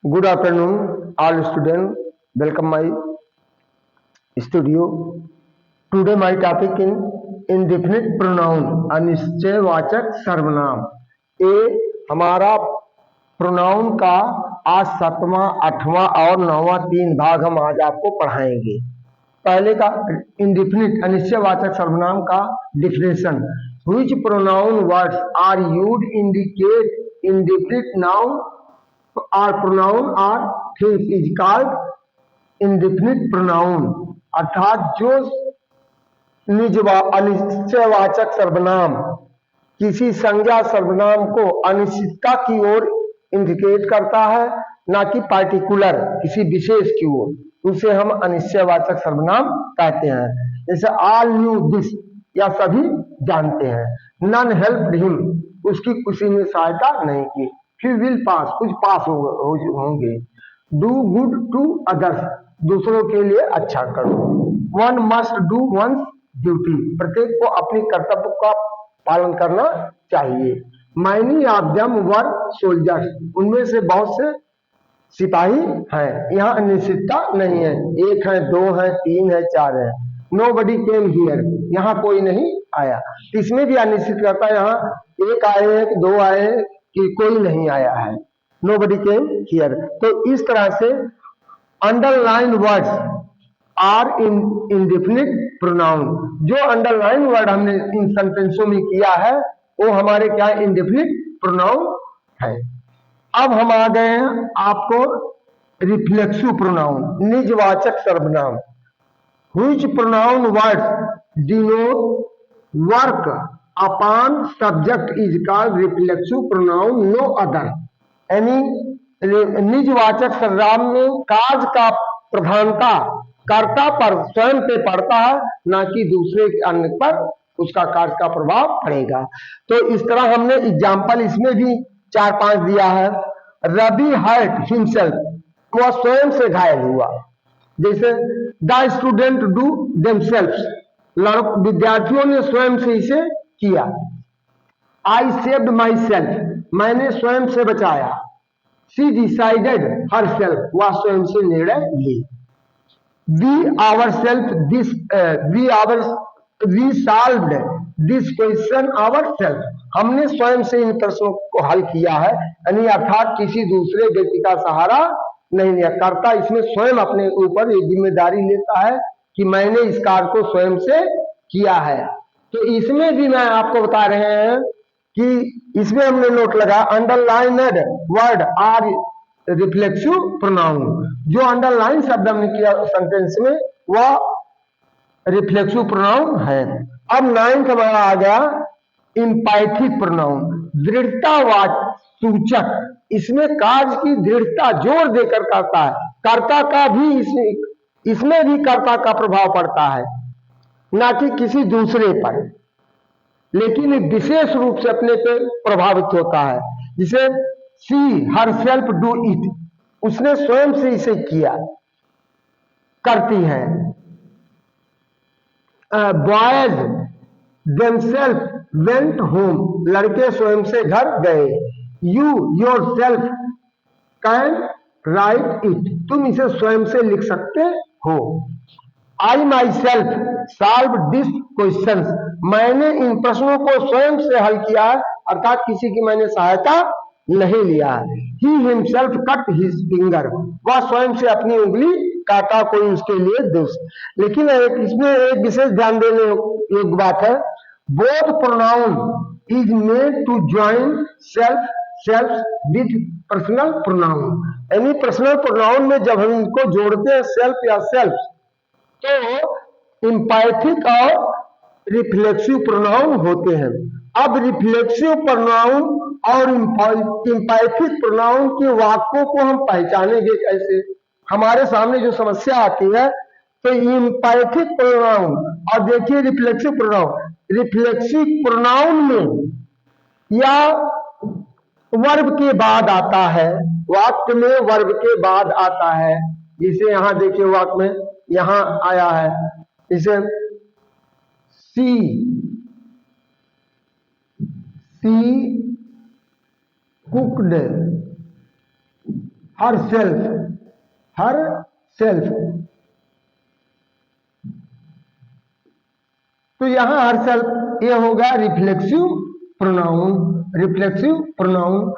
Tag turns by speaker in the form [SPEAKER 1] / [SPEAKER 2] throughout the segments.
[SPEAKER 1] Good afternoon, all students. Welcome my studio. Today my topic in indefinite pronoun अनिश्चयवाचक सर्वनाम। ये हमारा pronoun का आज 7वां, 8वां और 9वां 3 भाग हम आज आपको पढ़ाएंगे। पहले का इंडिफिनिट अनिश्चयवाचक सर्वनाम का definition. Which pronoun words are used indicate indefinite noun or pronoun or things is called indefinite pronoun। अर्थात जो अनिश्चयवाचक सर्वनाम किसी संज्ञा सर्वनाम को अनिश्चितता की ओर इंडिकेट करता है, ना कि पार्टिकुलर किसी विशेष की ओर, उसे हम अनिश्चयवाचक सर्वनाम कहते हैं। जैसे ऑल न्यू दिस, या सभी जानते हैं। नन हेल्प्ड हिम, उसकी किसी ने सहायता नहीं की। ही विल पास, कुछ पास होंगे। डू गुड टू अदर्स, दूसरों के लिए अच्छा करो। One must do once duty, प्रत्येक को अपनी कर्तव्य का पालन करना चाहिए। Many of them were soldiers, उनमें से बहुत से सिपाही हैं। यहाँ अनिश्चितता नहीं है, एक है, दो है, तीन है, चार है। नोबडी केम हियर, यहाँ कोई नहीं आया। इसमें भी अनिश्चित करता है, यहाँ एक आए हैं कि दो आए हैं कि कोई नहीं आया है। Nobody came here. तो इस तरह से underline words are in indefinite pronoun. जो अंडरलाइन वर्ड हमने इन सेंटेंसों में किया है वो हमारे क्या इंडेफिनिट प्रोनाउन है। अब हम आ गए हैं आपको रिफ्लेक्सिव प्रोनाउन, निजवाचक सर्वनाम। Which pronoun words denote work upon subject is called reflexive pronoun, no other. यानी निजवाचक सर्वनाम में कार्य का प्रधानता कर्ता पर स्वयं पे पड़ता है, ना कि दूसरे अन्य पर उसका कार्य का प्रभाव पड़ेगा। तो इस तरह हमने एग्जाम्पल इसमें भी 4-5 दिया है। रवि हर्ट हिमसेल्फ, वह स्वयं से घायल हुआ। जैसे द स्टूडेंट डू देमसेल्व्स, विद्यार्थियों ने स्वयं से इसे किया। आई सेव्ड माई सेल्फ, मैंने स्वयं से बचाया। शी डिसाइडेड हर सेल्फ, वह स्वयं से निर्णय ली। we solved this question ourselves, हमने स्वयं से इन प्रश्नों को हल किया है। यानी अर्थात किसी दूसरे व्यक्ति का सहारा नहीं लिया। कर्ता इसमें स्वयं अपने ऊपर ये जिम्मेदारी लेता है कि मैंने इस कार्य को स्वयं से किया है। तो इसमें भी मैं आपको बता रहे हैं कि इसमें हमने नोट लगा अंडरलाइनेड वर्ड आर रिफ्लेक्सिव प्रोनाउन। जो अंडरलाइन शब्द हमने किया सेंटेंस में वह रिफ्लेक्सिव प्रोनाउन है। अब 9th हमारा आ गया इंपैथिक प्रोनाउन, दृढ़तावाचक सूचक। इसमें कार्य की दृढ़ता जोर देकर करता है, कर्ता का भी इसमें भी कर्ता का प्रभाव पड़ता है, ना कि किसी दूसरे पर, लेकिन विशेष रूप से अपने पे प्रभावित होता है। जिसे सी हर सेल्फ डू इट, उसने स्वयं से इसे किया, करती है। बॉयज देमसेल्फ वेंट होम, लड़के स्वयं से घर गए। You yourself can write it, तुम इसे स्वयं से लिख सकते हो। I myself solve this question, मैंने इन प्रश्नों को स्वयं से हल किया है, अर्थात किसी की मैंने सहायता नहीं लिया है। He himself cut his finger, वह स्वयं से अपनी उंगली काटा, कोई उसके लिए दोष। लेकिन इसमें एक विशेष ध्यान देने योग्य बात है, both pronoun is made to join self with personal pronoun. यानी पर्सनल प्रोनाउन में जब हम इनको जोड़ते हैं सेल्फ या सेल्फ, तो इंपैथिक और रिफ्लेक्सिव प्रोनाउन होते हैं। अब रिफ्लेक्सिव प्रोनाउन और इंपैथिक प्रोनाउन के वाक्यों को हम पहचानेंगे कैसे। हमारे सामने जो समस्या आती है तो इंपैथिक प्रोनाउन और देखिए रिफ्लेक्सिव प्रोनाउन। रिफ्लेक्सिव प्रोनाउन में या वर्ब के बाद आता है, वाक्य में वर्ब के बाद आता है। जिसे यहां देखिए वाक्य में यहां आया है, इसे she cooked herself, herself. तो यहां हर सेल्फ ये होगा रिफ्लेक्सिव प्रोनाउन, रिफ्लेक्सिव प्रोनाउन।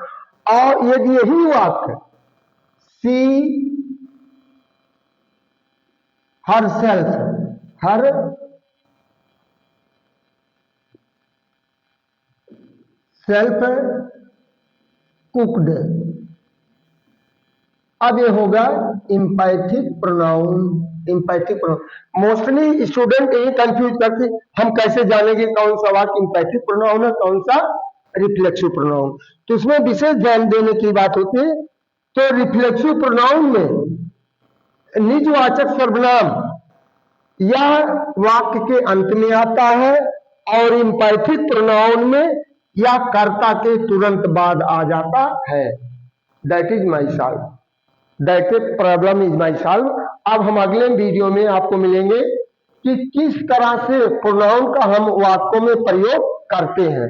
[SPEAKER 1] और यदि यही वाक्य she herself, herself cooked, अब ये होगा emphatic pronoun, emphatic pronoun. Mostly student यही कंफ्यूज करते, हम कैसे जानेंगे कौन सा वाक्य इंपैथिक प्रोनाउन है, कौन सा रिफ्लेक्सिव प्रोनाउन। तो इसमें विशेष ध्यान देने की बात होती है। तो रिफ्लेक्सिव प्रोनाउन में निजवाचक सर्वनाम या वाक्य के अंत में आता है, और इंपैथिक प्रोनाउन में या कर्ता के तुरंत बाद आ जाता है। That is my solve, that is problem is my solve. अब हम अगले वीडियो में आपको मिलेंगे कि किस तरह से प्रोनाउन का हम वाक्यों में प्रयोग करते हैं।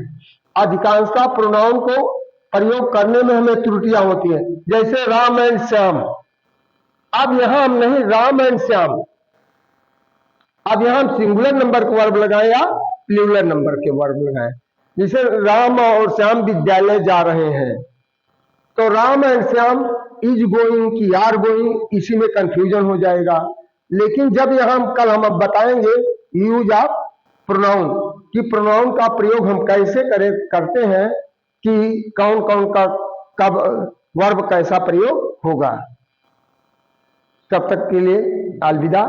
[SPEAKER 1] अधिकांशतः प्रोनाउन को प्रयोग करने में हमें त्रुटियां होती हैं, जैसे राम एंड श्याम। अब यहां हम नहीं राम एंड श्याम, अब यहां हम सिंगुलर नंबर के वर्ब लगाए या प्लूरल नंबर के वर्ब लगाए। जैसे राम और श्याम विद्यालय जा रहे हैं, तो Ram and Shyam is going की आर गोइंग, इसी में कंफ्यूजन हो जाएगा। लेकिन जब यहां कल हम अब बताएंगे यूज ऑफ प्रोनाउन, कि प्रोनाउन का प्रयोग हम कैसे करते हैं, कि कौन कौन का कब वर्ब कैसा प्रयोग होगा। तब तक के लिए अलविदा।